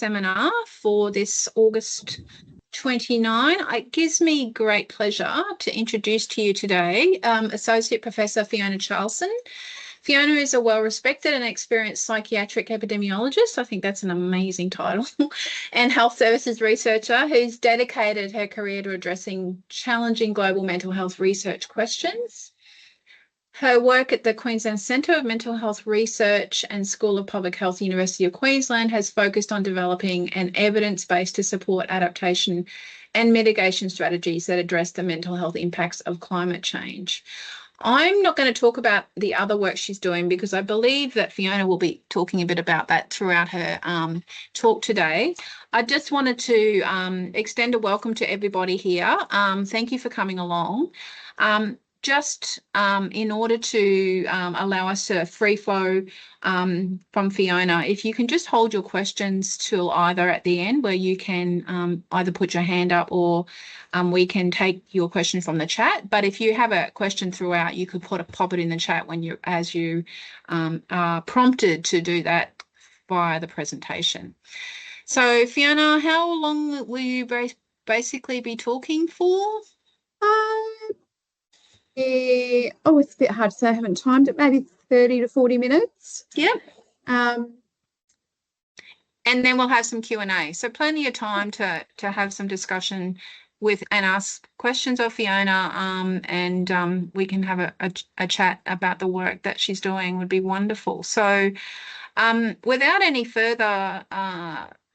seminar for this August 29. It gives me great pleasure to introduce to you today Associate Professor Fiona Charlson. Fiona is a well-respected and experienced psychiatric epidemiologist, I think that's an amazing title, and health services researcher who's dedicated her career to addressing challenging global mental health research questions. Her work at the Queensland Centre of Mental Health Research and School of Public Health, University of Queensland, has focused on developing an evidence base to support adaptation and mitigation strategies that address the mental health impacts of climate change. I'm not going to talk about the other work she's doing because I believe that Fiona will be talking a bit about that throughout her talk today. I just wanted to extend a welcome to everybody here. Thank you for coming along. In order to allow us a free flow from Fiona, if you can just hold your questions till either at the end where you can either put your hand up or we can take your question from the chat. But if you have a question throughout, you could pop it in the chat as you are prompted to do that via the presentation. So Fiona, how long will you basically be talking for? It's a bit hard to say. I haven't timed it. Maybe 30 to 40 minutes. Yep. And then we'll have some Q&A. So plenty of time to have some discussion and ask questions of Fiona, and we can have a chat about the work that she's doing. Would be wonderful. So without any further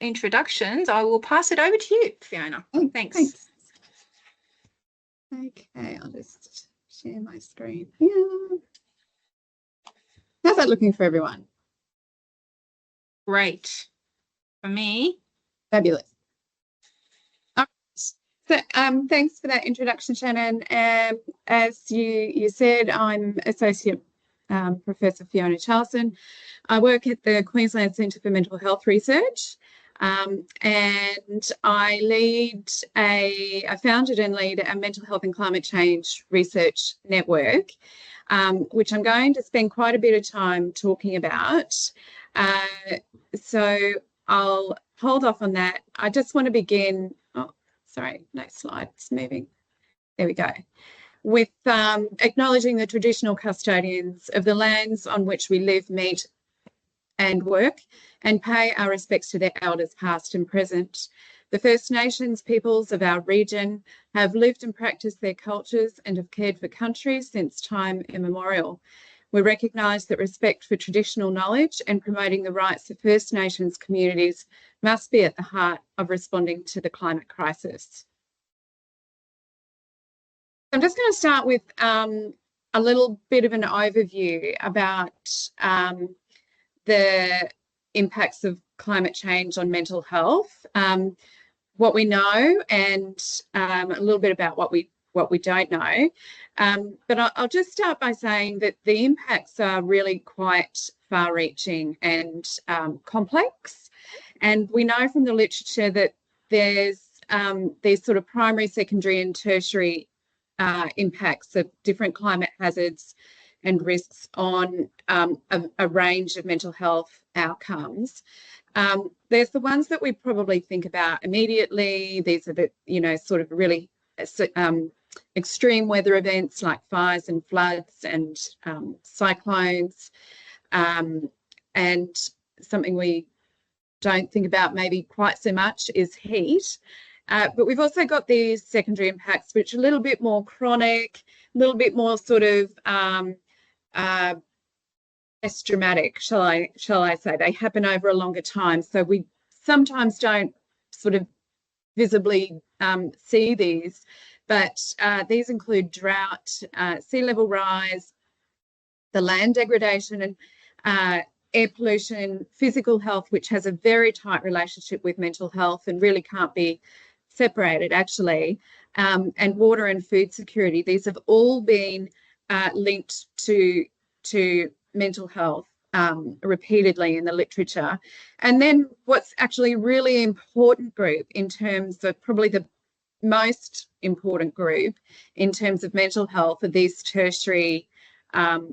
introductions, I will pass it over to you, Fiona. Thanks. Okay, I'll just share my screen here. How's that looking for everyone? Great. For me. Fabulous. All right. So thanks for that introduction, Shannon. As you said, I'm Associate Professor Fiona Charlson. I work at the Queensland Centre for Mental Health Research. And I founded and lead a mental health and climate change research network, which I'm going to spend quite a bit of time talking about. So I'll hold off on that. I just want to begin. Oh, sorry, no slides moving. There we go. With acknowledging the traditional custodians of the lands on which we live, meet and work, and pay our respects to their elders past and present. The First Nations peoples of our region have lived and practiced their cultures and have cared for country since time immemorial. We recognise that respect for traditional knowledge and promoting the rights of First Nations communities must be at the heart of responding to the climate crisis. I'm just going to start with a little bit of an overview about the impacts of climate change on mental health, what we know, and a little bit about what we don't know. But I'll just start by saying that the impacts are really quite far-reaching and complex. And we know from the literature that there's these sort of primary, secondary, and tertiary impacts of different climate hazards and risks on a range of mental health outcomes. There's the ones that we probably think about immediately. These are the, sort of really extreme weather events like fires and floods and cyclones, and something we don't think about maybe quite so much is heat. But we've also got these secondary impacts, which are a little bit more chronic, a little bit more sort of less dramatic, shall I say. They happen over a longer time, so we sometimes don't sort of visibly see these, but these include drought, sea level rise, the land degradation, and air pollution, physical health, which has a very tight relationship with mental health and really can't be separated actually, and water and food security. These have all been linked to mental health repeatedly in the literature. And then what's actually a really important group in terms of probably the most important group in terms of mental health are these tertiary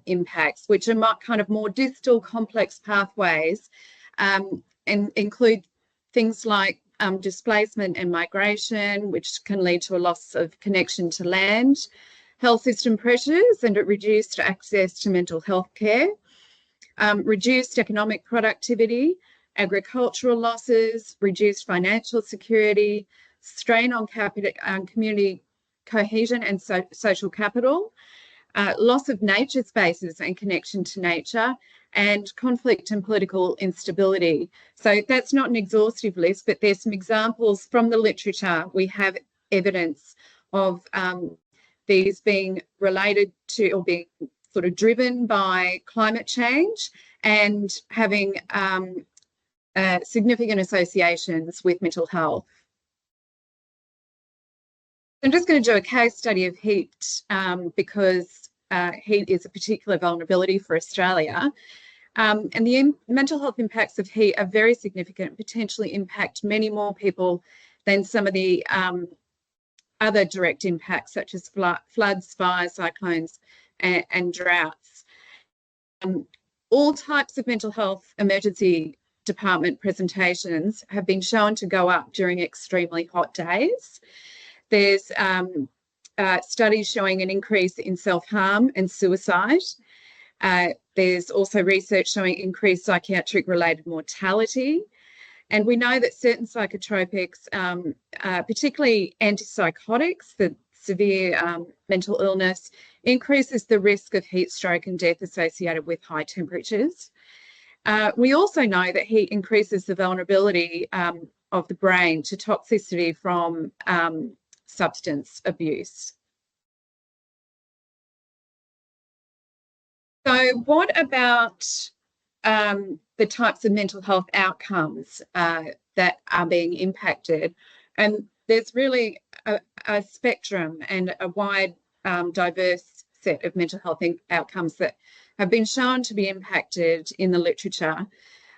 impacts, which are kind of more distal complex pathways, and include things like displacement and migration, which can lead to a loss of connection to land, health system pressures and reduced access to mental health care, reduced economic productivity, agricultural losses, reduced financial security, strain on community cohesion and social capital, loss of nature spaces and connection to nature, and conflict and political instability. So that's not an exhaustive list, but there's some examples from the literature. We have evidence of these being related to or being sort of driven by climate change and having significant associations with mental health. I'm just going to do a case study of heat because heat is a particular vulnerability for Australia. And the mental health impacts of heat are very significant, potentially impact many more people than some of the other direct impacts, such as floods, fires, cyclones, and droughts. All types of mental health emergency department presentations have been shown to go up during extremely hot days. There's studies showing an increase in self-harm and suicide. There's also research showing increased psychiatric-related mortality. And we know that certain psychotropics, particularly antipsychotics for severe mental illness, increases the risk of heat stroke and death associated with high temperatures. We also know that heat increases the vulnerability of the brain to toxicity from substance abuse. So what about the types of mental health outcomes that are being impacted? And there's really a spectrum and a wide, diverse set of mental health outcomes that have been shown to be impacted in the literature.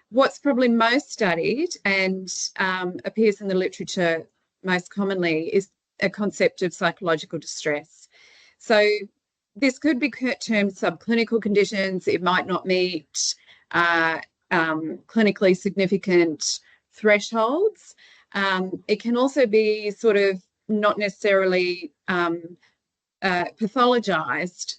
What's probably most studied and appears in the literature most commonly is a concept of psychological distress. So this could be termed subclinical conditions. It might not meet clinically significant thresholds. It can also be sort of not necessarily pathologized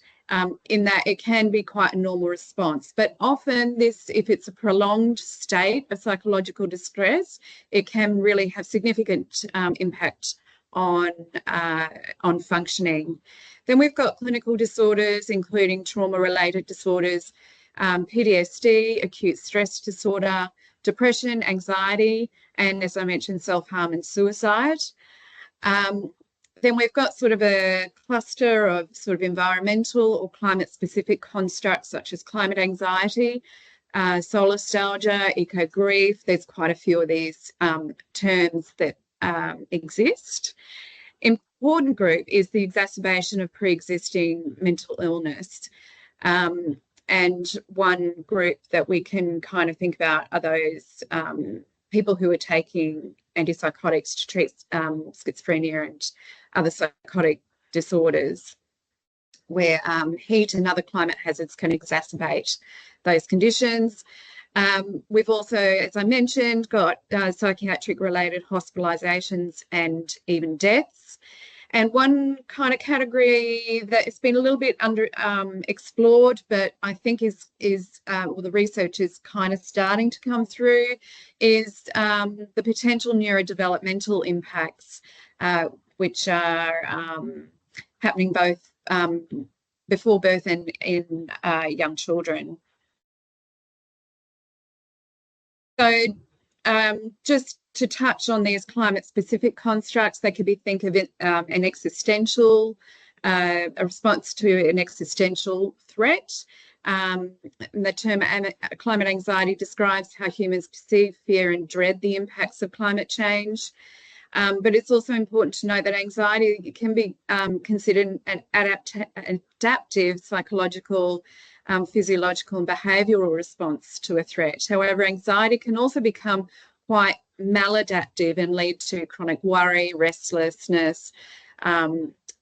in that it can be quite a normal response. But often this, if it's a prolonged state of psychological distress, it can really have significant impact on functioning. Then we've got clinical disorders, including trauma-related disorders, PTSD, acute stress disorder, depression, anxiety, and as I mentioned, self-harm and suicide. Then we've got sort of a cluster of sort of environmental or climate-specific constructs such as climate anxiety, solastalgia, eco-grief. There's quite a few of these terms that exist. Important group is the exacerbation of pre-existing mental illness. And one group that we can kind of think about are those people who are taking antipsychotics to treat schizophrenia and other psychotic disorders, where heat and other climate hazards can exacerbate those conditions. We've also, as I mentioned, got psychiatric-related hospitalisations and even deaths. And one kind of category that has been a little bit explored, but I think well, the research is kind of starting to come through, is the potential neurodevelopmental impacts, which are happening both before birth and in young children. So just to touch on these climate-specific constructs, they could be think of it an existential, a response to an existential threat. The term climate anxiety describes how humans perceive, fear and dread the impacts of climate change. But it's also important to note that anxiety can be considered an adaptive psychological, physiological and behavioural response to a threat. However, anxiety can also become quite maladaptive and lead to chronic worry, restlessness,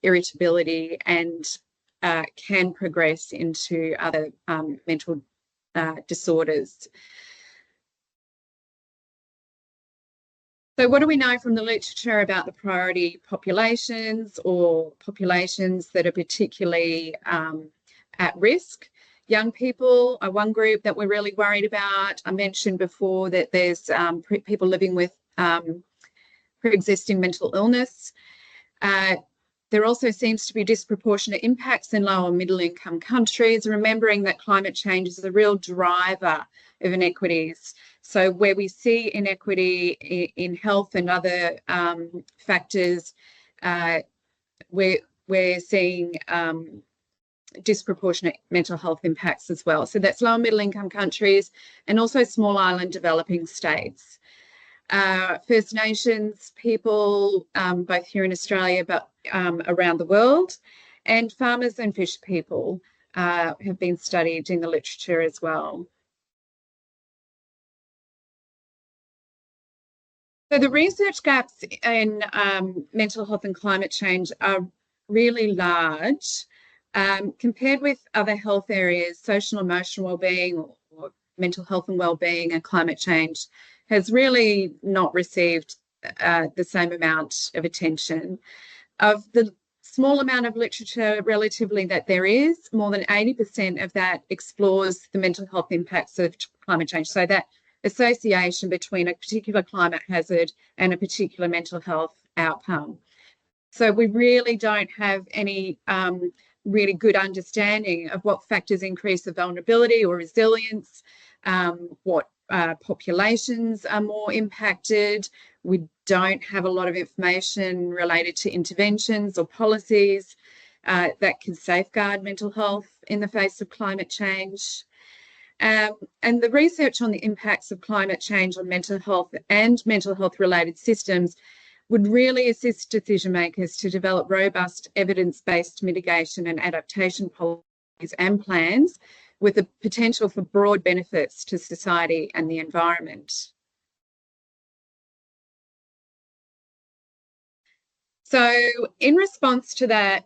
irritability, and can progress into other mental disorders. So what do we know from the literature about the priority populations or populations that are particularly at risk? Young people are one group that we're really worried about. I mentioned before that there's people living with pre-existing mental illness. There also seems to be disproportionate impacts in low and middle income countries, remembering that climate change is a real driver of inequities. So where we see inequity in health and other factors, we're seeing disproportionate mental health impacts as well. So that's low and middle income countries and also small island developing states. First Nations people, both here in Australia but around the world, and farmers and fish people have been studied in the literature as well. So the research gaps in mental health and climate change are really large. Compared with other health areas, social and emotional wellbeing or mental health and wellbeing and climate change has really not received the same amount of attention. Of the small amount of literature relatively that there is, more than 80% of that explores the mental health impacts of climate change. So that association between a particular climate hazard and a particular mental health outcome. So we really don't have any really good understanding of what factors increase the vulnerability or resilience, what populations are more impacted. We don't have a lot of information related to interventions or policies that can safeguard mental health in the face of climate change. And the research on the impacts of climate change on mental health and mental health related systems would really assist decision makers to develop robust evidence-based mitigation and adaptation policies and plans with the potential for broad benefits to society and the environment. So in response to that,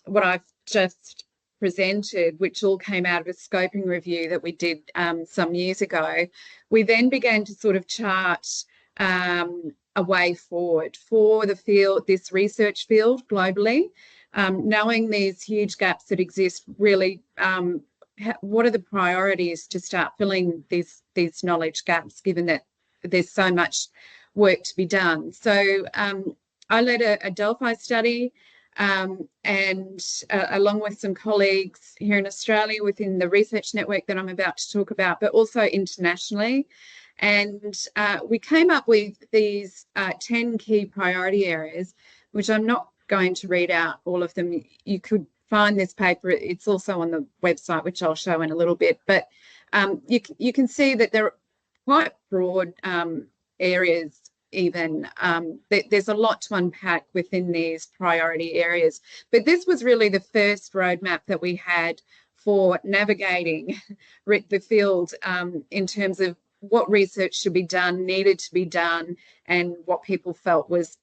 what I've just presented, which all came out of a scoping review that we did some years ago, we then began to sort of chart a way forward for the field, this research field globally, knowing these huge gaps that exist. Really, what are the priorities to start filling these knowledge gaps, given that there's so much work to be done? So I led a Delphi study and along with some colleagues here in Australia within the research network that I'm about to talk about, but also internationally. And we came up with these 10 key priority areas, which I'm not going to read out all of them. You could find this paper. It's also on the website, which I'll show in a little bit. But you can see that there are quite broad areas even. There's a lot to unpack within these priority areas. But this was really the first roadmap that we had for navigating the field in terms of what research should be done, needed to be done, and what people felt was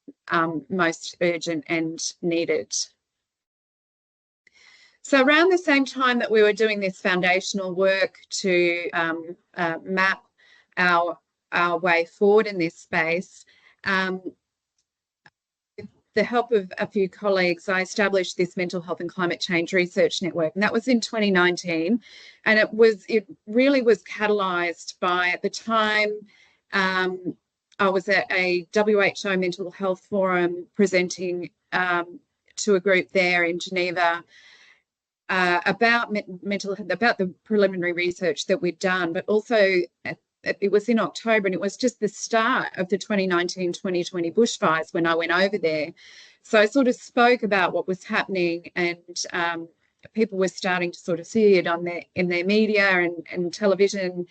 most urgent and needed. So around the same time that we were doing this foundational work to map our way forward in this space, with the help of a few colleagues, I established this mental health and climate change research network, and that was in 2019. And it really was catalysed by, at the time, I was at a WHO mental health forum presenting to a group there in Geneva about mental health, about the preliminary research that we'd done, but also it was in October, and it was just the start of the 2019-2020 bushfires when I went over there. So I sort of spoke about what was happening, and people were starting to sort of see it in their media and television.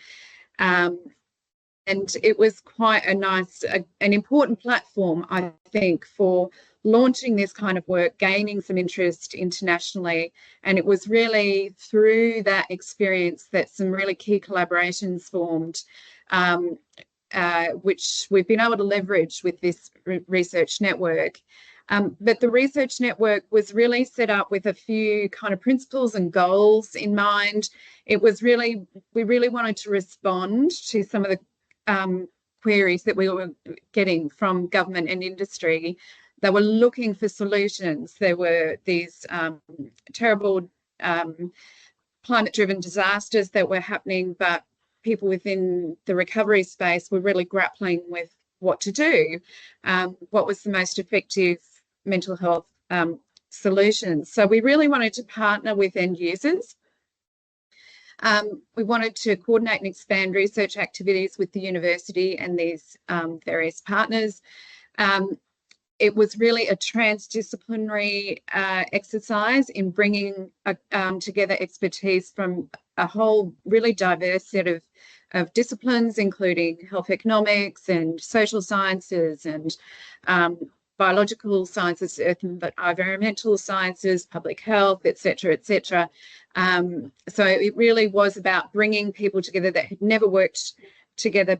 And it was quite a nice, an important platform, I think, for launching this kind of work, gaining some interest internationally. And it was really through that experience that some really key collaborations formed, which we've been able to leverage with this research network. But the research network was really set up with a few kind of principles and goals in mind. It was really, we really wanted to respond to some of the queries that we were getting from government and industry. They were looking for solutions. There were these terrible climate-driven disasters that were happening, but people within the recovery space were really grappling with what to do, what was the most effective mental health solutions. So we really wanted to partner with end users. We wanted to coordinate and expand research activities with the university and these various partners. It was really a transdisciplinary exercise in bringing together expertise from a whole really diverse set of disciplines, including health economics and social sciences and biological sciences, earth and environmental sciences, public health, etc., etc. So it really was about bringing people together that had never worked together.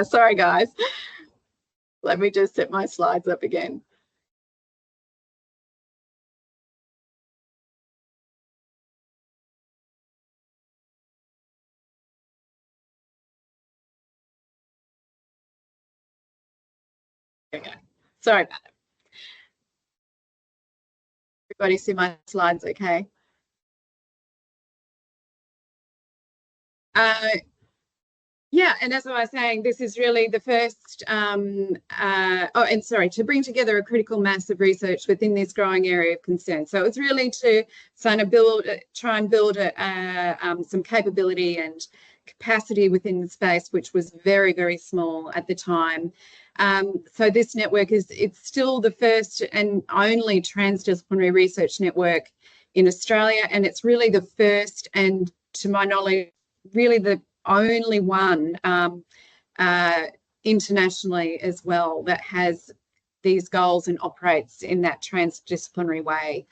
Sorry, guys. Let me just set my slides up again. Okay. Sorry about it. Everybody see my slides okay? Yeah, and as I was saying, this is really the first, to bring together a critical mass of research within this growing area of concern. So it's really to try and build some capability and capacity within the space, which was very, very small at the time. So this network it's still the first and only transdisciplinary research network in Australia, and it's really the first and, to my knowledge, really the only one internationally as well that has these goals and operates in that transdisciplinary way.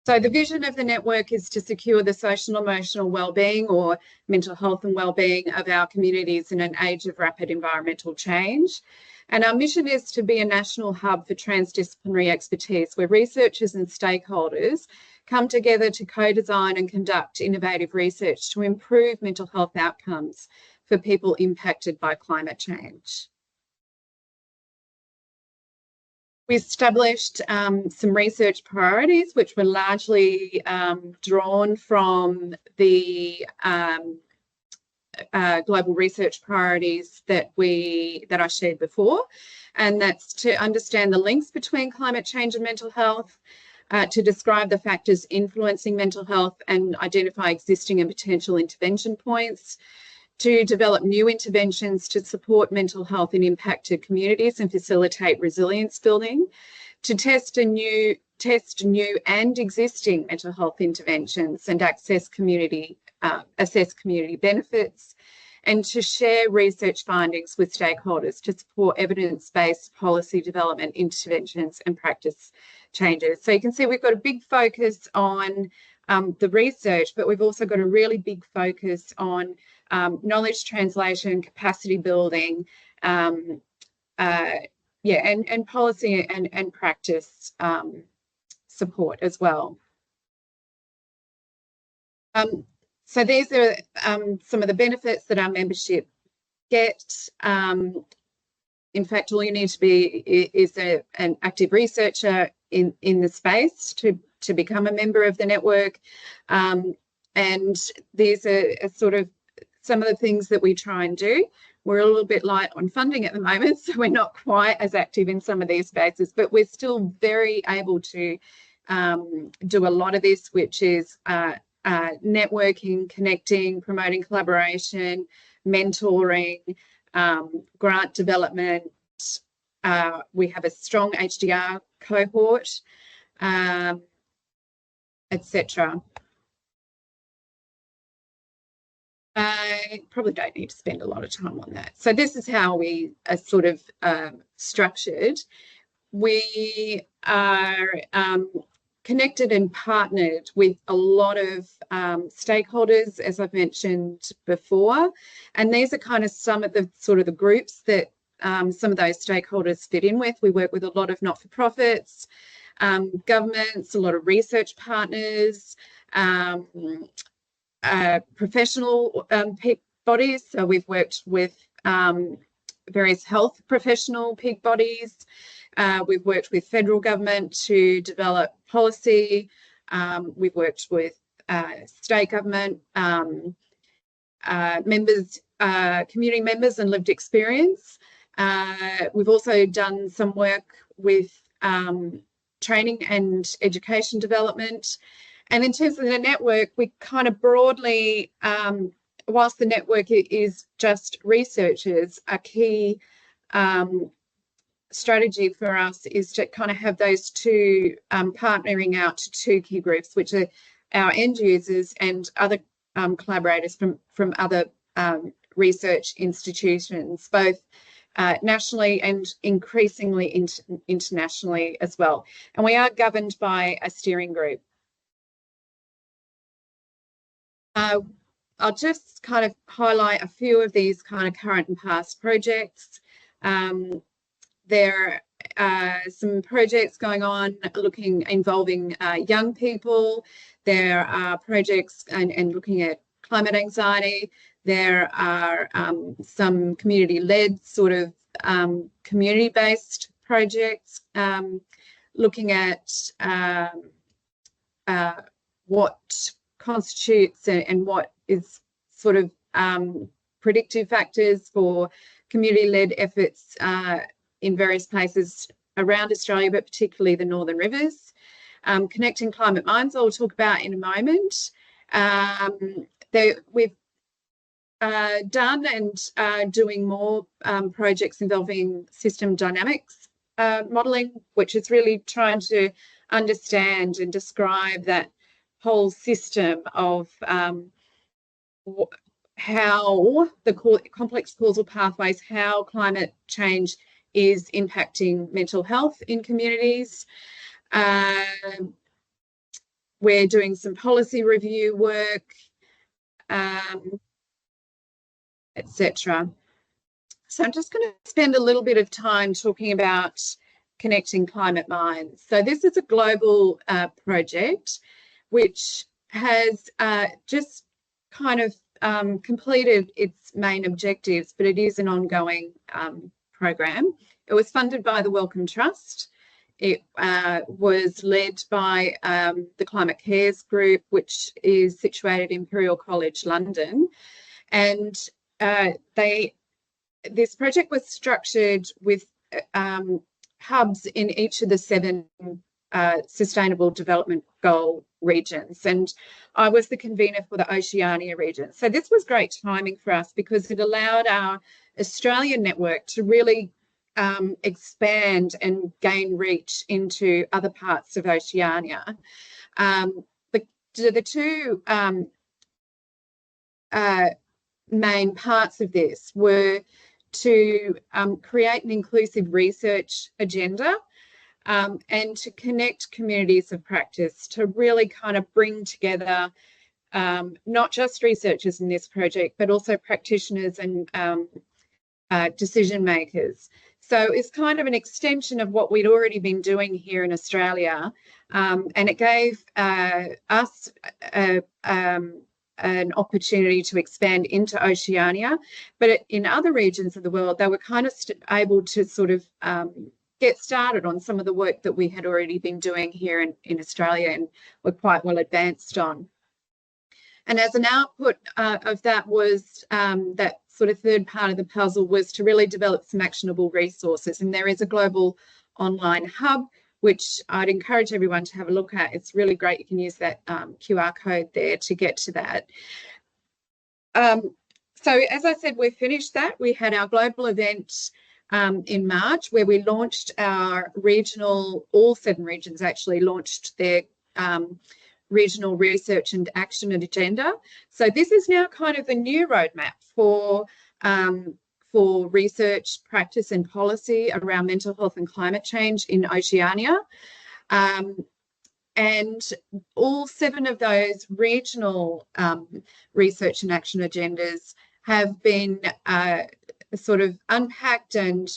So the vision of the network is to secure the social and emotional wellbeing, or mental health and wellbeing, of our communities in an age of rapid environmental change. And our mission is to be a national hub for transdisciplinary expertise, where researchers and stakeholders come together to co-design and conduct innovative research to improve mental health outcomes for people impacted by climate change. We established some research priorities, which were largely drawn from the global research priorities that I shared before, and that's to understand the links between climate change and mental health, to describe the factors influencing mental health and identify existing and potential intervention points, to develop new interventions to support mental health in impacted communities and facilitate resilience building, to test new and existing mental health interventions and assess community benefits, and to share research findings with stakeholders to support evidence-based policy development, interventions and practice changes. So you can see we've got a big focus on the research, but we've also got a really big focus on knowledge translation, capacity building, and policy and practice support as well. So these are some of the benefits that our membership get. in fact, all you need to be is an active researcher in the space to become a member of the network. And these are sort of some of the things that we try and do. We're a little bit light on funding at the moment, so we're not quite as active in some of these spaces, but we're still very able to do a lot of this, which is networking, connecting, promoting collaboration, mentoring, grant development. We have a strong HDR cohort, etc. I probably don't need to spend a lot of time on that. So this is how we are sort of structured. We are connected and partnered with a lot of stakeholders, as I've mentioned before. And these are kind of some of the sort of the groups that some of those stakeholders fit in with. We work with a lot of not-for-profits, governments, a lot of research partners, professional bodies. So we've worked with various health professional peak bodies. We've worked with federal government to develop policy. We've worked with state government members, community members and lived experience. We've also done some work with training and education development. And in terms of the network, we kind of broadly, whilst the network is just researchers, a key strategy for us is to kind of have those two partnering out to two key groups, which are our end users and other collaborators from other research institutions, both nationally and increasingly internationally as well. And we are governed by a steering group. I'll just kind of highlight a few of these kind of current and past projects. There are some projects going on involving young people. There are projects and looking at climate anxiety. There are some community-led sort of community-based projects looking at what constitutes and what is sort of predictive factors for community-led efforts in various places around Australia, but particularly the Northern Rivers. Connecting climate minds, I'll talk about in a moment. We've done and doing more projects involving system dynamics modelling, which is really trying to understand and describe that whole system of how the complex causal pathways, how climate change is impacting mental health in communities. We're doing some policy review work, etc. So I'm just going to spend a little bit of time talking about connecting climate minds. So this is a global project which has just kind of completed its main objectives, but it is an ongoing program. It was funded by the Wellcome Trust. It was led by the Climate Cares Group, which is situated in Imperial College, London. And this project was structured with hubs in each of the 7 Sustainable Development Goal regions. And I was the convener for the Oceania region. So this was great timing for us because it allowed our Australian network to really expand and gain reach into other parts of Oceania. The two main parts of this were to create an inclusive research agenda and to connect communities of practice, to really kind of bring together not just researchers in this project, but also practitioners and decision makers. So it's kind of an extension of what we'd already been doing here in Australia, and it gave us a an opportunity to expand into Oceania, but in other regions of the world, they were kind of able to sort of get started on some of the work that we had already been doing here in Australia and were quite well advanced on. And as an output of that was that sort of third part of the puzzle was to really develop some actionable resources. And there is a global online hub, which I'd encourage everyone to have a look at. It's really great. You can use that QR code there to get to that. So as I said, we finished that. We had our global event in March where we launched our regional, all 7 regions actually launched their regional research and action agenda. So this is now kind of the new roadmap for research, practice and policy around mental health and climate change in Oceania. And all 7 of those regional research and action agendas have been sort of unpacked and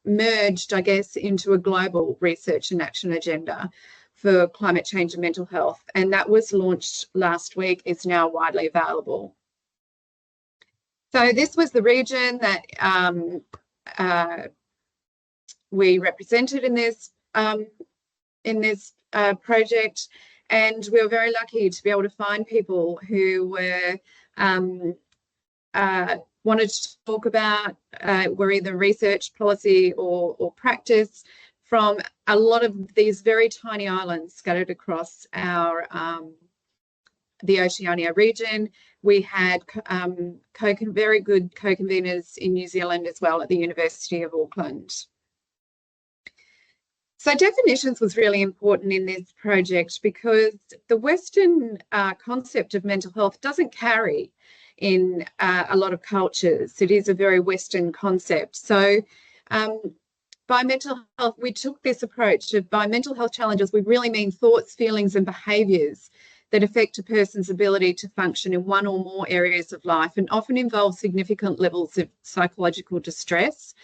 merged, I guess, into a global research and action agenda for climate change and mental health. And that was launched last week. It's now widely available. So this was the region that we represented in this project, and we were very lucky to be able to find people who were wanted to talk about were either research, policy, or practice from a lot of these very tiny islands scattered across our the Oceania region. We had very good co-conveners in New Zealand as well at the University of Auckland. So definitions was really important in this project because the Western concept of mental health doesn't carry in a lot of cultures. It is a very Western concept. So by mental health, we took this approach of by mental health challenges, we really mean thoughts, feelings and behaviours that affect a person's ability to function in one or more areas of life and often involve significant levels of psychological distress.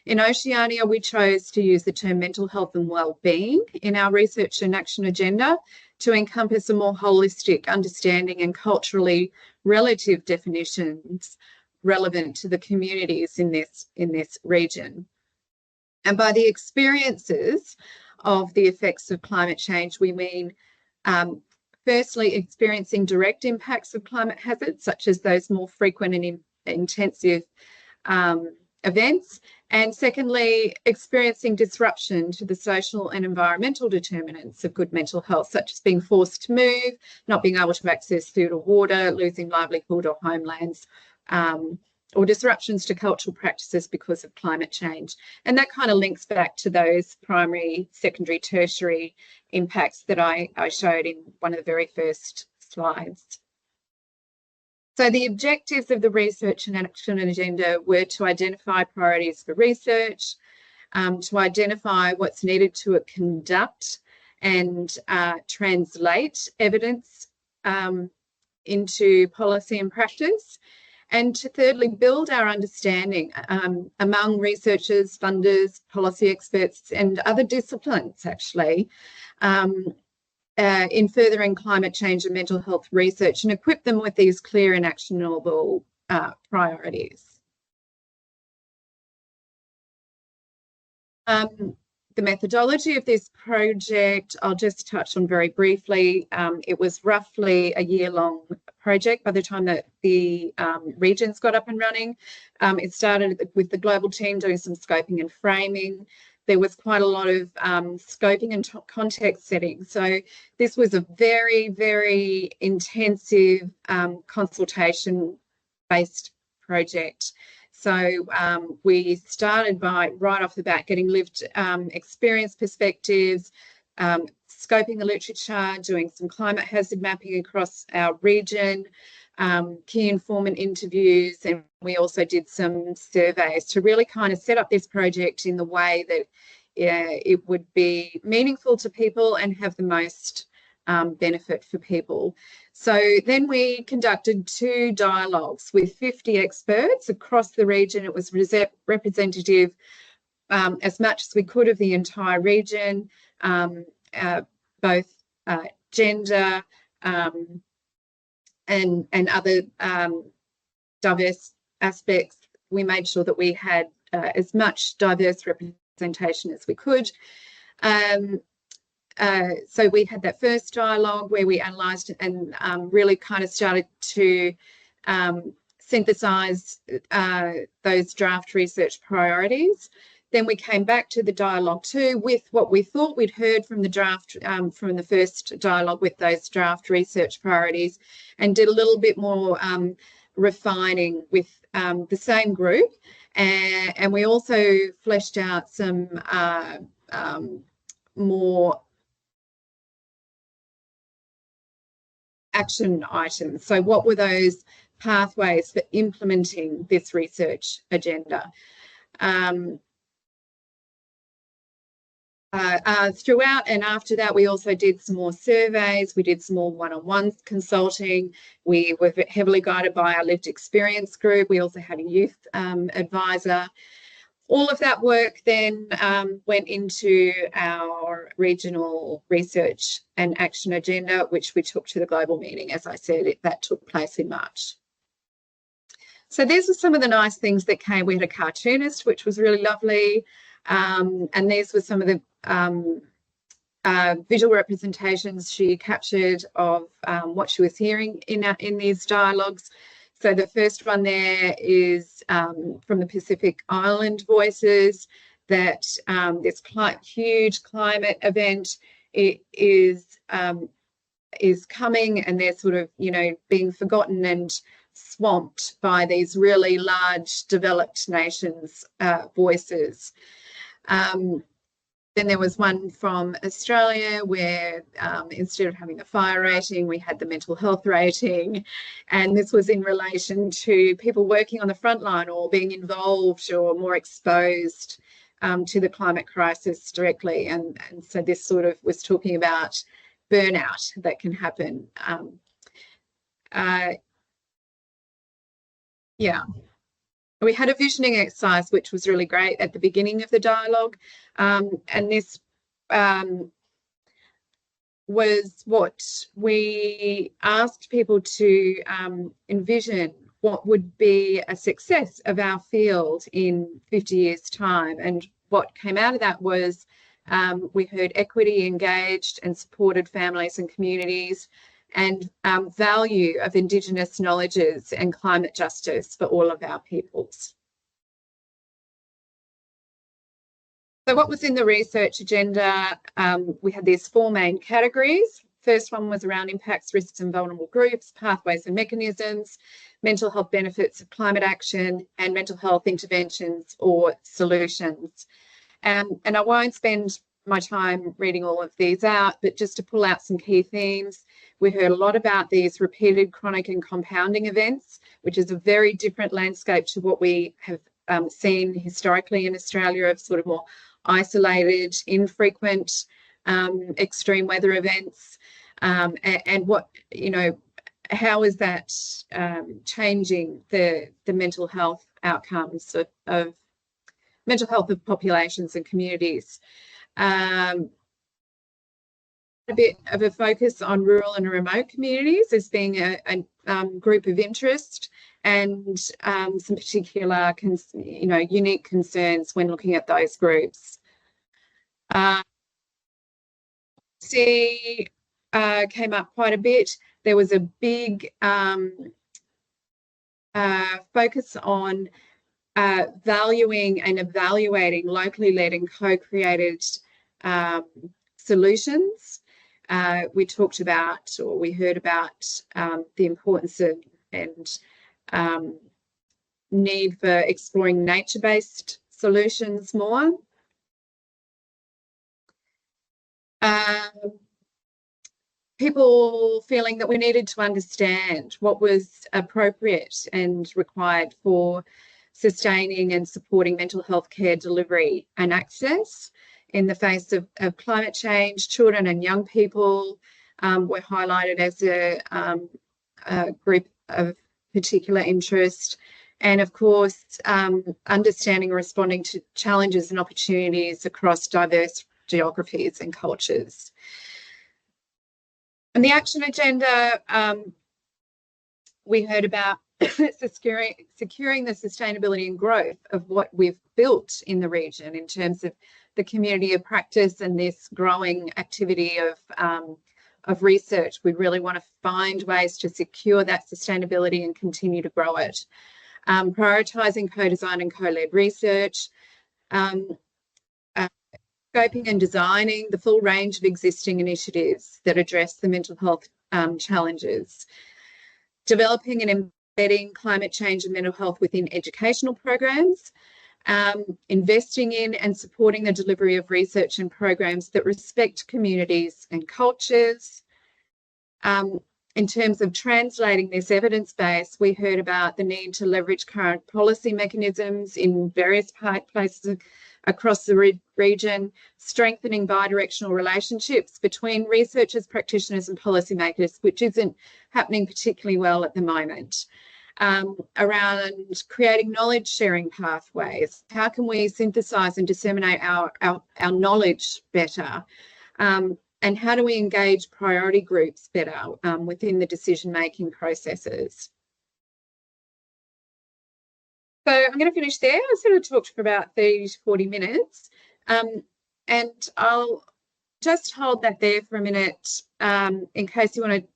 In Oceania, we chose to use the term mental health and wellbeing in our research and action agenda to encompass a more holistic understanding and culturally relative definitions relevant to the communities in this region. And by the experiences of the effects of climate change, we mean firstly, experiencing direct impacts of climate hazards, such as those more frequent and intensive events. And secondly, experiencing disruption to the social and environmental determinants of good mental health, such as being forced to move, not being able to access food or water, losing livelihood or homelands, or disruptions to cultural practices because of climate change. And that kind of links back to those primary, secondary, tertiary impacts that I showed in one of the very first slides. So the objectives of the research and action agenda were to identify priorities for research, to identify what's needed to conduct and translate evidence into policy and practice, and to thirdly, build our understanding among researchers, funders, policy experts and other disciplines actually in furthering climate change and mental health research and equip them with these clear and actionable priorities. The methodology of this project, I'll just touch on very briefly. It was roughly a year-long project by the time that the regions got up and running. It started with the global team doing some scoping and framing. There was quite a lot of scoping and context setting. So this was a very, very intensive consultation-based project. So we started by right off the bat getting lived experience perspectives, scoping the literature, doing some climate hazard mapping across our region, key informant interviews, and we also did some surveys to really kind of set up this project in the way that it would be meaningful to people and have the most benefit for people. So then we conducted 2 dialogues with 50 experts across the region. It was representative as much as we could of the entire region, both gender, and other diverse aspects, we made sure that we had as much diverse representation as we could. So we had that first dialogue where we analysed and really kind of started to synthesise those draft research priorities. Then we came back to the dialogue 2 with what we thought we'd heard from the draft, from the first dialogue with those draft research priorities, and did a little bit more refining with the same group. And we also fleshed out some more action items. So what were those pathways for implementing this research agenda? Throughout and after that, we also did some more surveys. We did some more one-on-one consulting. We were heavily guided by our lived experience group. We also had a youth advisor. All of that work then went into our regional research and action agenda, which we took to the global meeting. As I said, that took place in March. So these were some of the nice things that came. We had a cartoonist, which was really lovely. And these were some of the visual representations she captured of what she was hearing in these dialogues. So the first one there is from the Pacific Island Voices, that this huge climate event is coming, and they're sort of, you know, being forgotten and swamped by these really large developed nations' voices. Then there was one from Australia where instead of having the fire rating, we had the mental health rating. And this was in relation to people working on the front line or being involved or more exposed to the climate crisis directly. And so this sort of was talking about burnout that can happen. Yeah. We had a visioning exercise, which was really great at the beginning of the dialogue. And this was what we asked people to envision what would be a success of our field in 50 years' time. And what came out of that was we heard equity, engaged and supported families and communities, and value of Indigenous knowledges and climate justice for all of our peoples. So what was in the research agenda? We had these 4 main categories. First one was around impacts, risks and vulnerable groups, pathways and mechanisms, mental health benefits of climate action, and mental health interventions or solutions. And I won't spend my time reading all of these out, but just to pull out some key themes. We heard a lot about these repeated chronic and compounding events, which is a very different landscape to what we have seen historically in Australia, of sort of more isolated, infrequent extreme weather events. And what, you know, how is that changing the mental health outcomes of mental health of populations and communities? A bit of a focus on rural and remote communities as being a group of interest, and some particular, you know, unique concerns when looking at those groups. See, came up quite a bit. There was a big focus on valuing and evaluating locally led and co-created solutions. We talked about, or we heard about, the importance of and need for exploring nature-based solutions more. People feeling that we needed to understand what was appropriate and required for sustaining and supporting mental health care delivery and access in the face of climate change. Children and young people were highlighted as a group of particular interest. And of course, understanding and responding to challenges and opportunities across diverse geographies and cultures. And the action agenda we heard about securing the sustainability and growth of what we've built in the region in terms of the community of practice and this growing activity of research. We really want to find ways to secure that sustainability and continue to grow it. Prioritising co-design and co-led research, scoping and designing the full range of existing initiatives that address the mental health challenges, developing and embedding climate change and mental health within educational programs, investing in and supporting the delivery of research and programs that respect communities and cultures. In terms of translating this evidence base, we heard about the need to leverage current policy mechanisms in various places across the region, strengthening bi-directional relationships between researchers, practitioners and policymakers, which isn't happening particularly well at the moment. Around creating knowledge sharing pathways. How can we synthesise and disseminate our knowledge better? And how do we engage priority groups better within the decision-making processes? So I'm going to finish there. I sort of talked for about 30 to 40 minutes. And I'll just hold that there for a minute in case you want to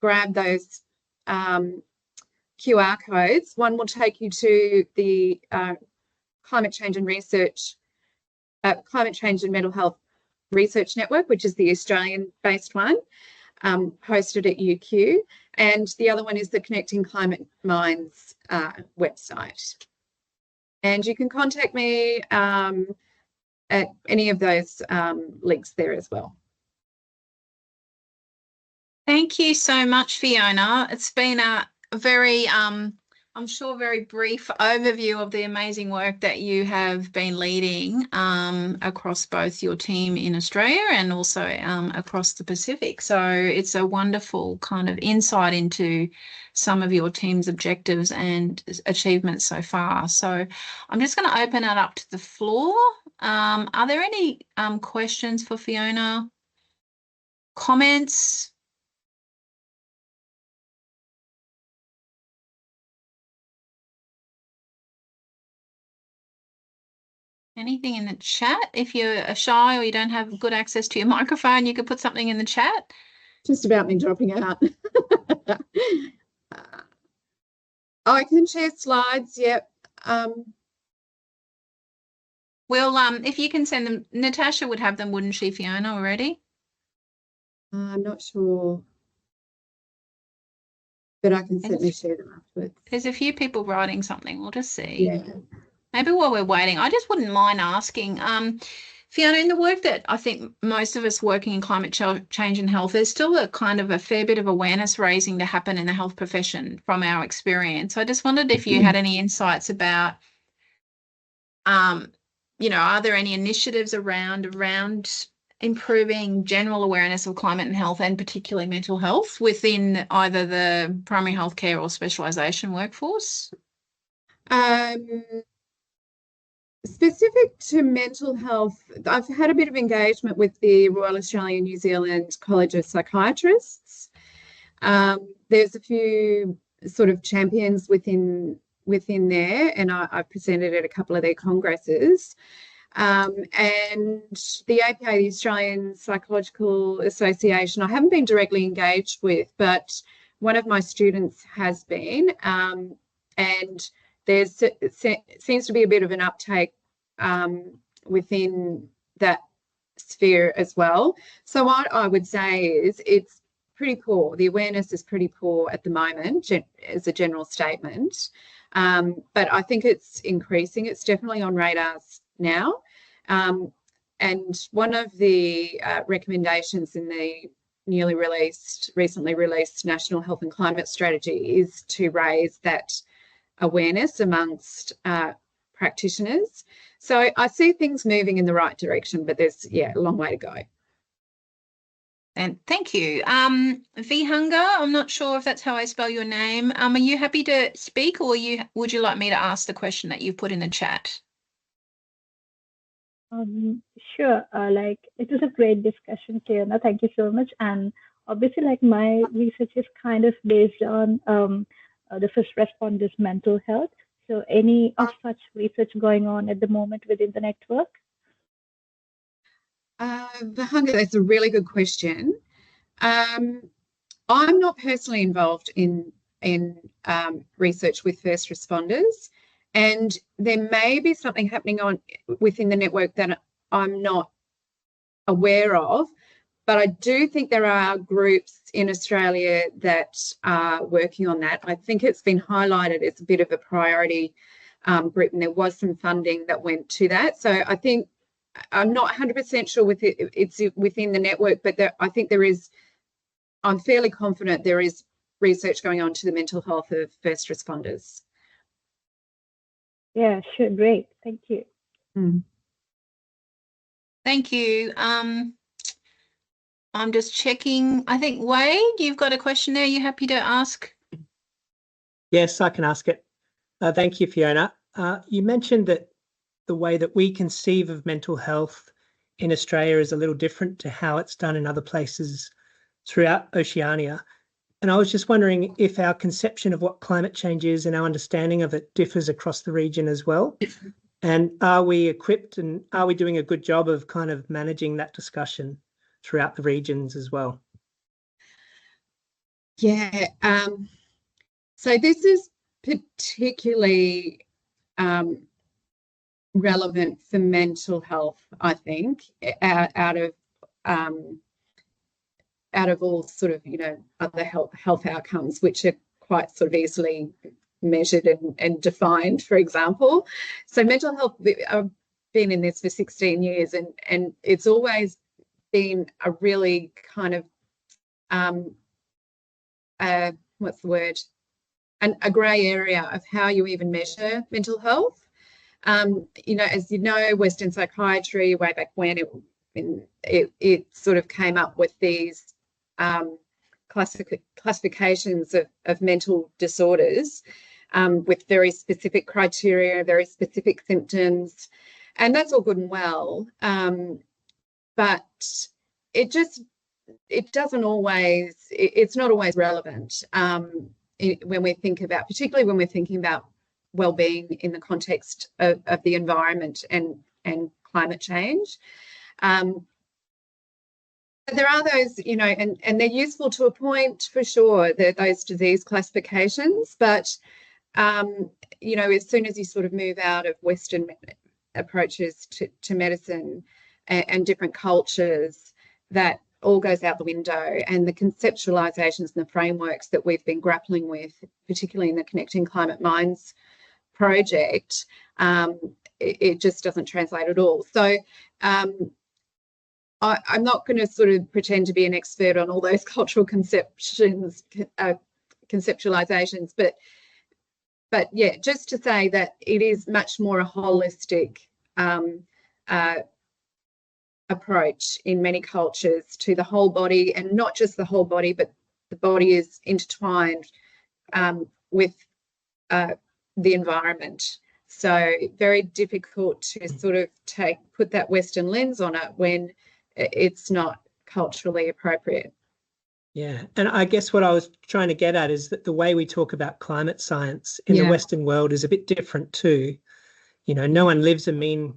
grab those QR codes. One will take you to the Climate Change and Mental Health Research Network, which is the Australian-based one, hosted at UQ, and the other one is the Connecting Climate Minds website. And you can contact me at any of those links there as well. Thank you so much, Fiona. It's been a very, I'm sure, very brief overview of the amazing work that you have been leading across both your team in Australia and also across the Pacific. So it's a wonderful kind of insight into some of your team's objectives and achievements so far. So I'm just going to open it up to the floor. Are there any questions for Fiona? Comments? Anything in the chat? If you're shy or you don't have good access to your microphone, you could put something in the chat. Just about me dropping out. I can share slides. Yep. Well, if you can send them, Natasha would have them, wouldn't she, Fiona, already? I'm not sure, but I can certainly share them afterwards. There's a few people writing something. We'll just see. Yeah. Maybe while we're waiting, I just wouldn't mind asking, Fiona, in the work that I think most of us working in climate change and health, there's still a kind of a fair bit of awareness raising to happen in the health profession from our experience. I just wondered if you had any insights about, you know, are there any initiatives around improving general awareness of climate and health and particularly mental health within either the primary healthcare or specialisation workforce? Specific to mental health, I've had a bit of engagement with the Royal Australian New Zealand College of Psychiatrists. There's a few sort of champions within there, and I've presented at a couple of their congresses. And the APA, the Australian Psychological Association, I haven't been directly engaged with, but one of my students has been, and there seems to be a bit of an uptake within that sphere as well. So what I would say is it's pretty poor. The awareness is pretty poor at the moment as a general statement, but I think it's increasing. It's definitely on radars now. And one of the recommendations in the recently released National Health and Climate Strategy is to raise that awareness amongst practitioners. So I see things moving in the right direction, but there's, a long way to go. And thank you. Vihanga, I'm not sure if that's how I spell your name. Are you happy to speak, or would you like me to ask the question that you put in the chat? Sure. It was a great discussion, Fiona. Thank you so much. And obviously, like my research is kind of based on the first responders' mental health. So, any of such research going on at the moment within the network? Vahanga, that's a really good question. I'm not personally involved in research with first responders, and there may be something happening within the network that I'm not aware of, but I do think there are groups in Australia that are working on that. I think it's been highlighted as a bit of a priority group, and there was some funding that went to that. So I think I'm not 100% sure it's within the network, but I think there is. I'm fairly confident there is research going on to the mental health of first responders. Yeah, sure. Great. Thank you. Thank you. I'm just checking. I think, Wade, you've got a question there. You happy to ask? Yes, I can ask it. Thank you, Fiona. You mentioned that the way that we conceive of mental health in Australia is a little different to how it's done in other places throughout Oceania. And I was just wondering if our conception of what climate change is and our understanding of it differs across the region as well. And are we equipped and are we doing a good job of kind of managing that discussion throughout the regions as well? Yeah. So this is particularly relevant for mental health, I think, out of all sort of, other health outcomes, which are quite sort of easily measured and defined, for example. So mental health, I've been in this for 16 years and it's always been a really kind of, what's the word? A grey area of how you even measure mental health. As you know, Western psychiatry, way back when it sort of came up with these classifications of mental disorders with very specific criteria, very specific symptoms, and that's all good and well. But it's not always relevant when we think about, particularly when we're thinking about wellbeing in the context of the environment and climate change. There are those, and they're useful to a point for sure, those disease classifications, but, as soon as you sort of move out of Western approaches to medicine and different cultures, that all goes out the window, and the conceptualizations and the frameworks that we've been grappling with, particularly in the Connecting Climate Minds project, it just doesn't translate at all. So I'm not going to sort of pretend to be an expert on all those cultural conceptualizations, but yeah, just to say that it is much more a holistic approach in many cultures to the whole body, and not just the whole body, but the body is intertwined with the environment. So very difficult to sort of put that Western lens on it when it's not culturally appropriate. Yeah, and I guess what I was trying to get at is that the way we talk about climate science in the Western world is a bit different too. No one lives a mean,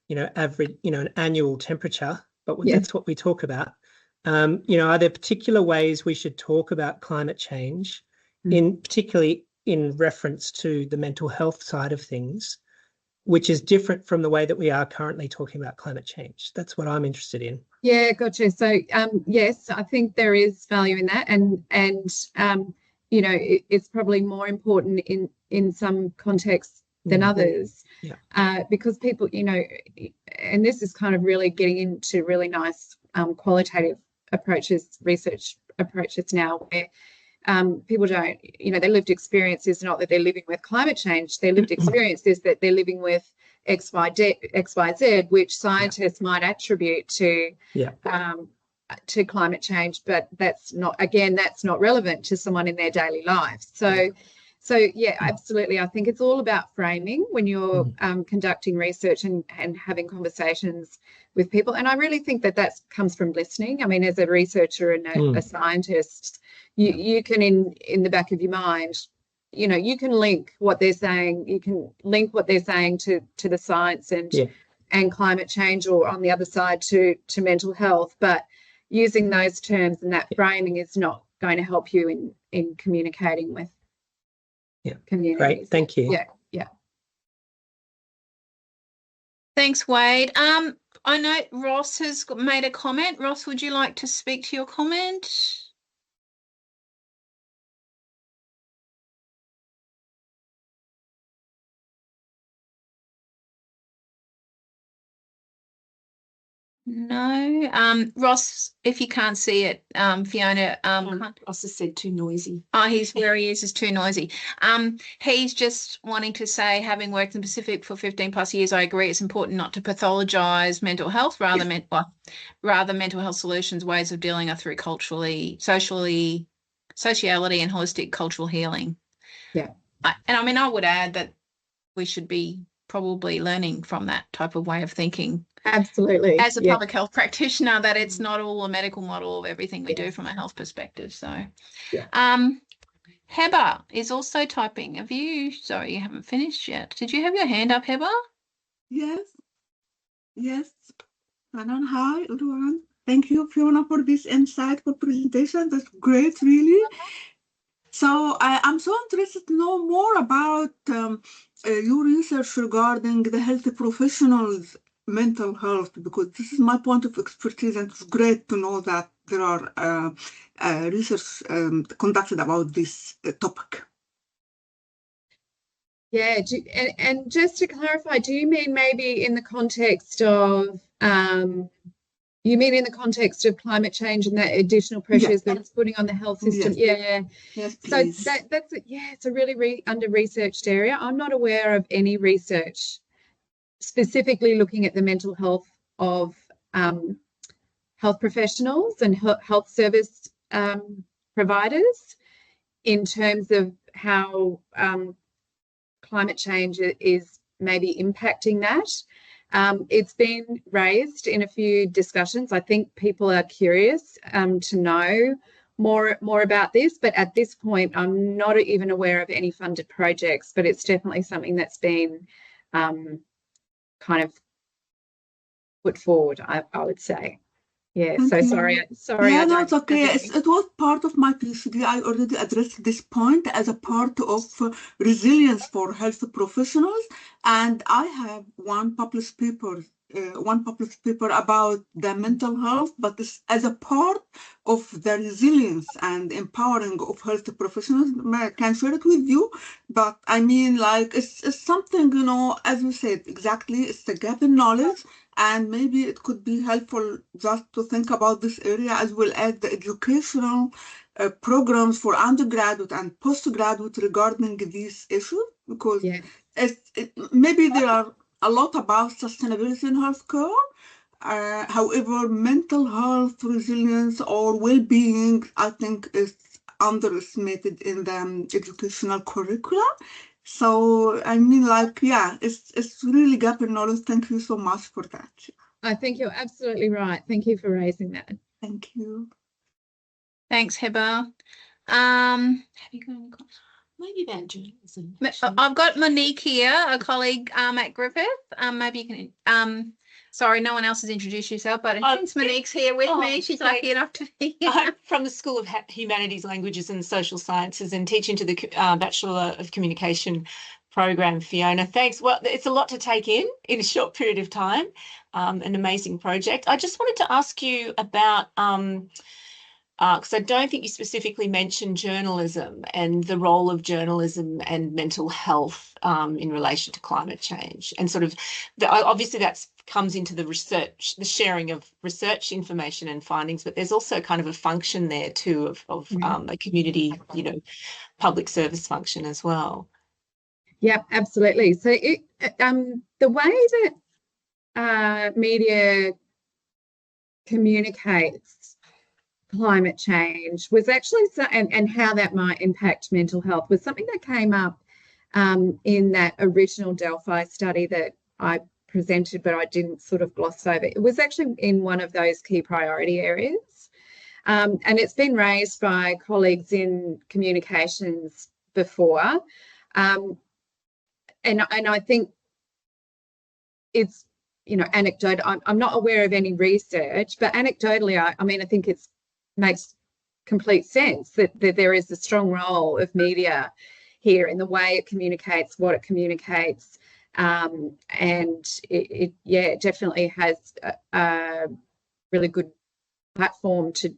average, an annual temperature, but that's what we talk about. Are there particular ways we should talk about climate change, particularly in reference to the mental health side of things, which is different from the way that we are currently talking about climate change? That's what I'm interested in. Yeah, gotcha. So yes, I think there is value in that, and it's probably more important in some contexts than others, because people, and this is kind of really getting into really nice qualitative approaches, research approaches now, where people don't, their lived experience is not that they're living with climate change. Their lived experience is that they're living with XYZ, which scientists might attribute to climate change, but that's not relevant to someone in their daily life. So So yeah, absolutely. I think it's all about framing when you're conducting research and having conversations with people. And I really think that comes from listening. I mean, as a researcher and a scientist, you can in the back of your mind, you know, you can link what they're saying. You can link what they're saying to the science and climate change, or on the other side to mental health. But using those terms and that framing is not going to help you in communicating with communities. Great, thank you. Yeah. Thanks, Wade. I know Ross has made a comment. Ross, would you like to speak to your comment? No. Ross, if you can't see it, Fiona. Ross has said too noisy. Oh, he's where he is too noisy. He's just wanting to say, having worked in the Pacific for 15 plus years, I agree it's important not to pathologise mental health, rather mental health solutions, ways of dealing are through sociality and holistic cultural healing. Yeah. And I mean, I would add that we should be probably learning from that type of way of thinking. Absolutely. As a public health practitioner, that it's not all a medical model of everything we do from a health perspective. So, Heber is also typing. Sorry, you haven't finished yet. Did you have your hand up, Heber? Yes. And hi, everyone. Thank you, Fiona, for this insightful presentation. That's great, really. So I'm so interested to know more about your research regarding the health professionals' mental health, because this is my point of expertise, and it's great to know that there are research conducted about this topic. Yeah, and just to clarify, do you mean maybe in the context of climate change and that additional pressures that it's putting on the health system? Yes, please. So it's a really under-researched area. I'm not aware of any research specifically looking at the mental health of health professionals and health service providers in terms of how climate change is maybe impacting that. It's been raised in a few discussions. I think people are curious to know more about this, but at this point, I'm not even aware of any funded projects, but it's definitely something that's been kind of put forward, I would say. Yeah, so sorry. Yeah, no, it's okay. It was part of my PhD. I already addressed this point as a part of resilience for health professionals, and I have one published paper about the mental health, but it's as a part of the resilience and empowering of health professionals. I can share it with you, but I mean, like, it's something, you know, as you said, exactly, it's the gap in knowledge, and maybe it could be helpful just to think about this area, as well as the educational programs for undergraduate and postgraduate regarding these issues, because maybe there are a lot about sustainability in healthcare. However, mental health, resilience, or well-being, I think, is underestimated in the educational curricula. So, I mean, like, yeah, it's really gap in knowledge. Thank you so much for that. I think you're absolutely right. Thank you for raising that. Thank you. Thanks, Heber. Have you got any questions? Maybe about journalism. I've got Monique here, a colleague at Griffith. Maybe you can. Sorry, no one else has introduced yourself, but since Monique's here with me, she's lucky enough to be here. I'm from the School of Humanities, Languages and Social Sciences and teach into the Bachelor of Communication program, Fiona. Thanks. Well, it's a lot to take in a short period of time, an amazing project. I just wanted to ask you about because I don't think you specifically mentioned journalism and the role of journalism and mental health in relation to climate change, and sort of obviously that's comes into the research, the sharing of research information and findings, but there's also kind of a function there too of a community, you know, public service function as well. Yeah, absolutely. So the way that media communicates climate change was actually, and how that might impact mental health was something that came up in that original Delphi study that I presented, but I didn't sort of gloss over. It was actually in one of those key priority areas. And it's been raised by colleagues in communications before. And I think it's, anecdote. I'm not aware of any research, but anecdotally, I mean, I think it makes complete sense that there is a strong role of media here in the way it communicates, what it communicates, and it definitely has a really good platform to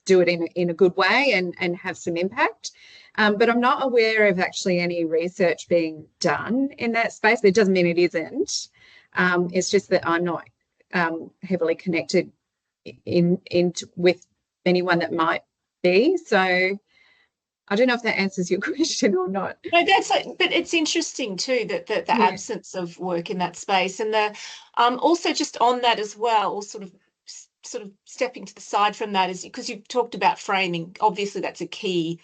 do it in a good way and have some impact. But I'm not aware of actually any research being done in that space. It doesn't mean it isn't. It's just that I'm not heavily connected with anyone that might be. So I don't know if that answers your question or not. No, but it's interesting too that the absence of work in that space, and the also just on that as well, sort of stepping to the side from that, is because you've talked about framing. Obviously, that's a key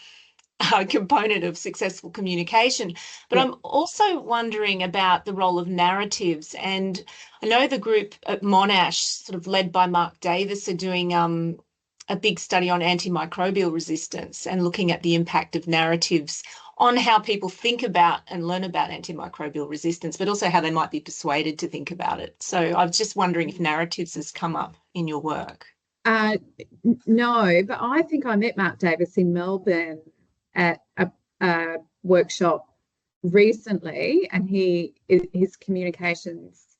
component of successful communication. But I'm also wondering about the role of narratives. And I know the group at Monash, sort of led by Mark Davis, are doing a big study on antimicrobial resistance and looking at the impact of narratives on how people think about and learn about antimicrobial resistance, but also how they might be persuaded to think about it. So I was just wondering if narratives has come up in your work. No, but I think I met Mark Davis in Melbourne at a workshop recently, and his communications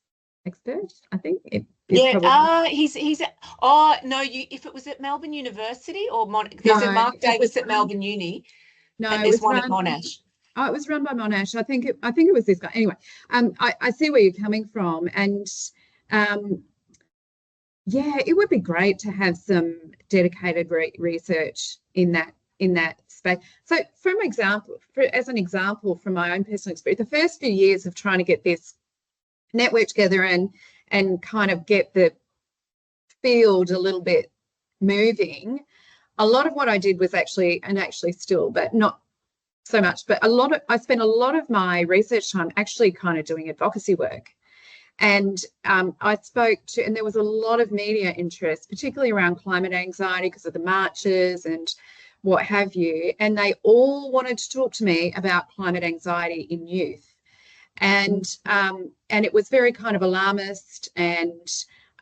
expert, I think. He's no, if it was at Melbourne University or there's a Mark Davis at Melbourne Uni. No, and there's one at Monash. Oh, it was run by Monash. I think it was this guy. Anyway, I see where you're coming from, and it would be great to have some dedicated research in that space. So, as an example from my own personal experience, the first few years of trying to get this network together and kind of get the field a little bit moving, a lot of what I did was actually still, but not so much, but I spent a lot of my research time actually kind of doing advocacy work. And I spoke to, and there was a lot of media interest, particularly around climate anxiety because of the marches and what have you. And they all wanted to talk to me about climate anxiety in youth. And it was very kind of alarmist and,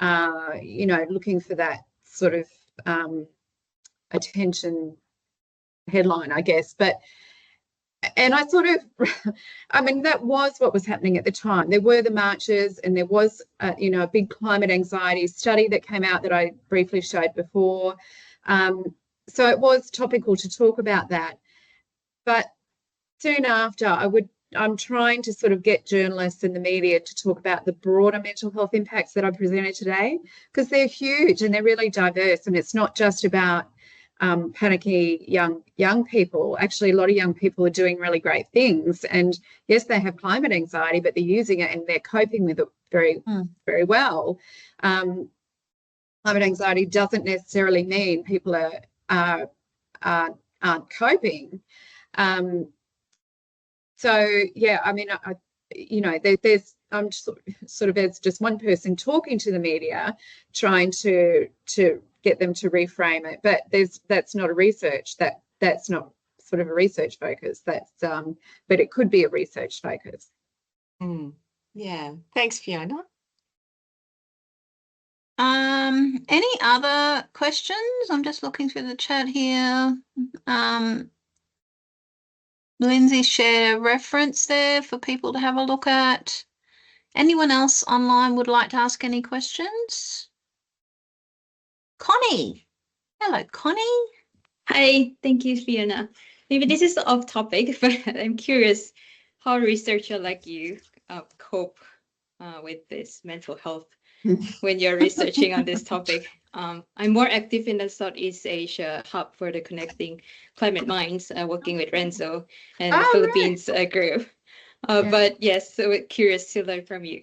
looking for that sort of attention headline, I guess. And I sort of, I mean, that was what was happening at the time. There were the marches, and there was, a big climate anxiety study that came out that I briefly showed before. So it was topical to talk about that. But soon after, I'm trying to sort of get journalists and the media to talk about the broader mental health impacts that I presented today, because they're huge and they're really diverse, and it's not just about panicky young people. Actually, a lot of young people are doing really great things, and yes, they have climate anxiety, but they're using it and they're coping with it very very well. Climate anxiety doesn't necessarily mean people aren't coping. So yeah, I mean, I'm sort of as just one person talking to the media, trying to get them to reframe it, but that's not a research, that's not sort of a research focus, that's but it could be a research focus. Yeah, thanks, Fiona. Any other questions? I'm just looking through the chat here. Lindsay shared a reference there for people to have a look at. Anyone else online would like to ask any questions? Connie. Hello, Connie. Hi, thank you, Fiona. Maybe this is off topic, but I'm curious how researchers like you cope with this mental health when you're researching on this topic. I'm more active in the Southeast Asia hub for the Connecting Climate Minds, working with Renzo and the Philippines group. But yes, so curious to learn from you.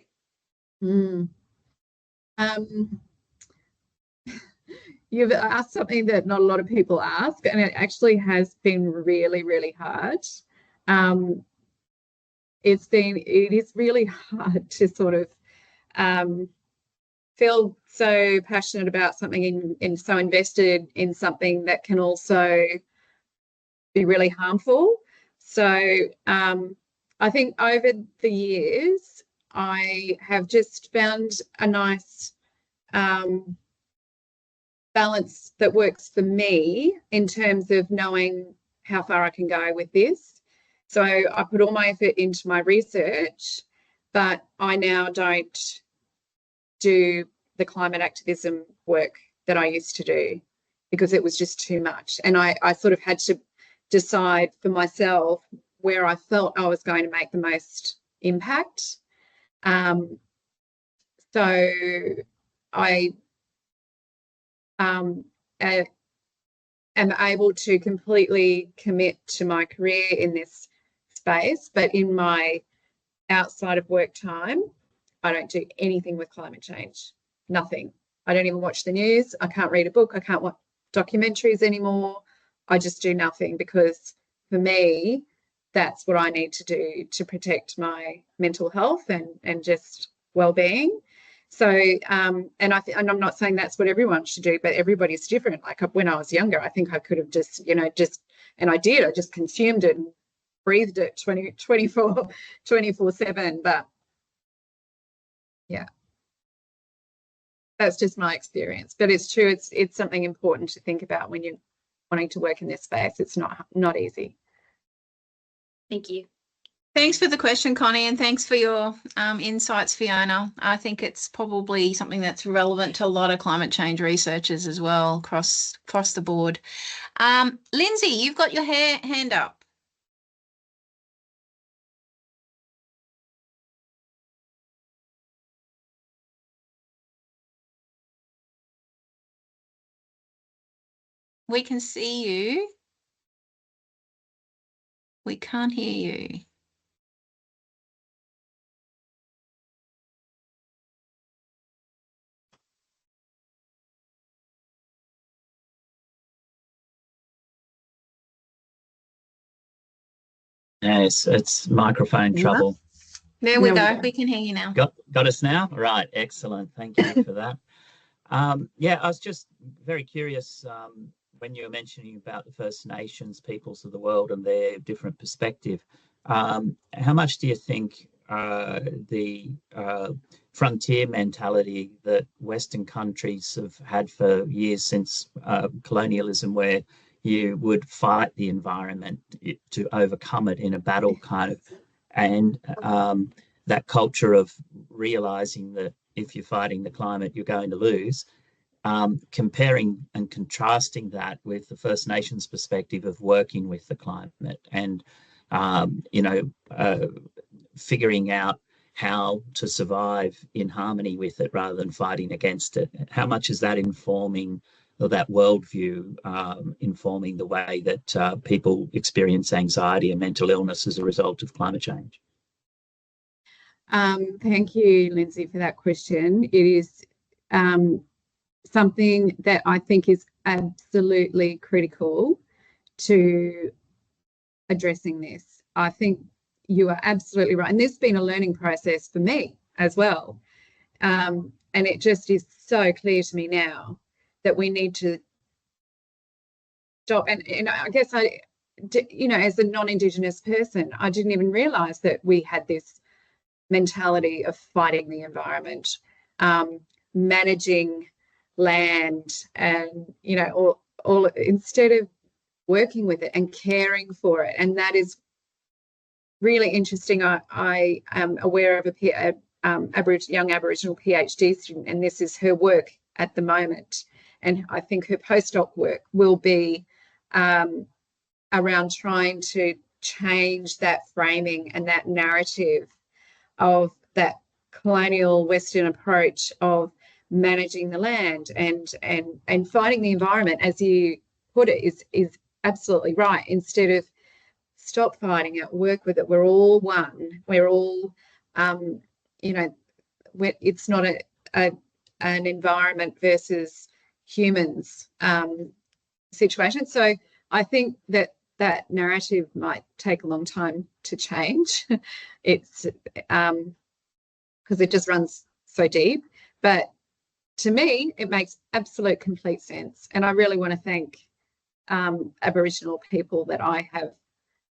you've asked something that not a lot of people ask, and it actually has been really, really hard. It is really hard to sort of feel so passionate about something and so invested in something that can also be really harmful. So I think over the years, I have just found a nice balance that works for me in terms of knowing how far I can go with this. So I put all my effort into my research, but I now don't do the climate activism work that I used to do because it was just too much. And I sort of had to decide for myself where I felt I was going to make the most impact. So I am able to completely commit to my career in this space, but in my outside of work time, I don't do anything with climate change, nothing. I don't even watch the news. I can't read a book. I can't watch documentaries anymore. I just do nothing because for me, that's what I need to do to protect my mental health and just well-being. So, and I'm not saying that's what everyone should do, but everybody's different. Like when I was younger, I think I could have just, and I did, I just consumed it and breathed it 24/7. But yeah, that's just my experience. But it's true, it's something important to think about when you're wanting to work in this space. It's not easy. Thank you. Thanks for the question, Connie, and thanks for your insights, Fiona. I think it's probably something that's relevant to a lot of climate change researchers as well across the board. Lindsay, you've got your hand up. We can see you. We can't hear you. Yes, it's microphone trouble. There we go. We can hear you now. Got us now? Right, excellent. Thank you for that. Yeah, I was just very curious when you were mentioning about the First Nations peoples of the world and their different perspective. How much do you think the frontier mentality that Western countries have had for years since colonialism, where you would fight the environment to overcome it in a battle kind of, and that culture of realizing that if you're fighting the climate, you're going to lose, comparing and contrasting that with the First Nations perspective of working with the climate and, figuring out how to survive in harmony with it rather than fighting against it. How much is that informing, or that worldview informing the way that people experience anxiety and mental illness as a result of climate change? Thank you, Lindsay, for that question. It is something that I think is absolutely critical to addressing this. I think you are absolutely right. And this has been a learning process for me as well. And it just is so clear to me now that we need to stop. And I guess as a non-Indigenous person, I didn't even realise that we had this mentality of fighting the environment, managing land, and all instead of working with it and caring for it. And that is really interesting. I am aware of a young Aboriginal PhD student, and this is her work at the moment. And I think her postdoc work will be around trying to change that framing and that narrative of that colonial Western approach of managing the land and fighting the environment, as you put it, is absolutely right. Instead of stop fighting it, work with it. We're all one. We're all, it's not an environment versus humans situation. So I think that narrative might take a long time to change. It's because it just runs so deep. But to me, it makes absolute complete sense. And I really want to thank Aboriginal people that I have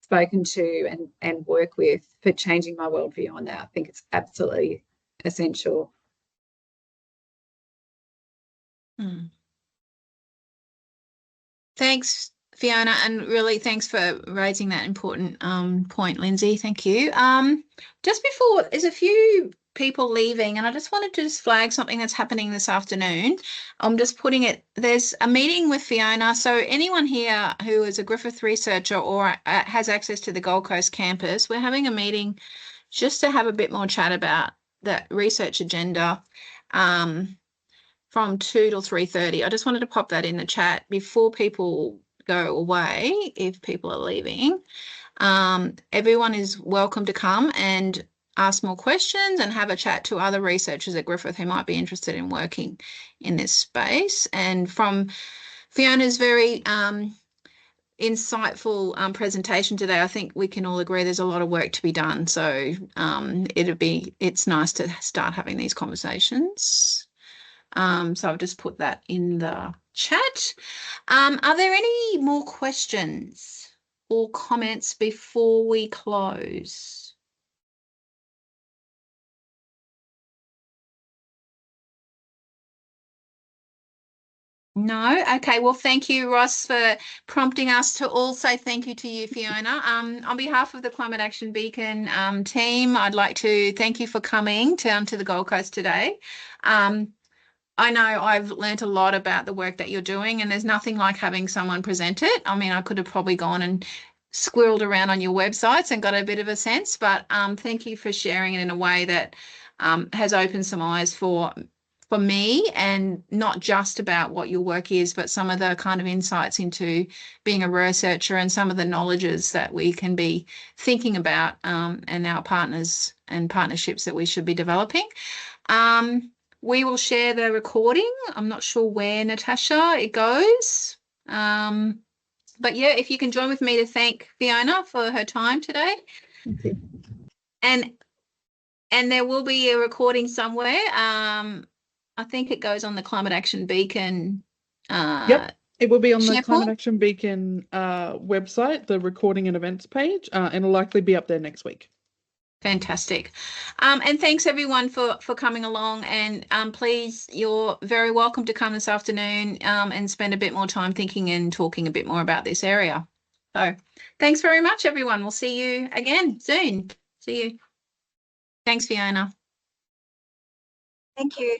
spoken to and work with for changing my worldview on that. I think it's absolutely essential. Thanks, Fiona, and really thanks for raising that important point, Lindsay. Thank you. Just before, there's a few people leaving, and I just wanted to just flag something that's happening this afternoon. I'm just putting it, there's a meeting with Fiona. So anyone here who is a Griffith researcher or has access to the Gold Coast campus, we're having a meeting just to have a bit more chat about that research agenda from 2 till 3:30. I just wanted to pop that in the chat before people go away, if people are leaving. Everyone is welcome to come and ask more questions and have a chat to other researchers at Griffith who might be interested in working in this space. And from Fiona's very insightful presentation today, I think we can all agree there's a lot of work to be done. So it's nice to start having these conversations. So I've just put that in the chat. Are there any more questions or comments before we close? No? Okay. Well, thank you, Ross, for prompting us to also thank you to you, Fiona. On behalf of the Climate Action Beacon team, I'd like to thank you for coming down to the Gold Coast today. I know I've learnt a lot about the work that you're doing, and there's nothing like having someone present it. I mean, I could have probably gone and squirreled around on your websites and got a bit of a sense, but thank you for sharing it in a way that has opened some eyes for me, and not just about what your work is, but some of the kind of insights into being a researcher and some of the knowledges that we can be thinking about and our partners and partnerships that we should be developing. We will share the recording. I'm not sure where, Natasha, it goes. But yeah, if you can join with me to thank Fiona for her time today. Thank you. And there will be a recording somewhere. I think it goes on the Climate Action Beacon. Yep, it will be on the SharePoint. Climate Action Beacon website, the recording and events page, and it'll likely be up there next week. Fantastic. And thanks everyone for coming along, and please, you're very welcome to come this afternoon and spend a bit more time thinking and talking a bit more about this area. So thanks very much, everyone. We'll see you again soon. See you. Thanks, Fiona. Thank you.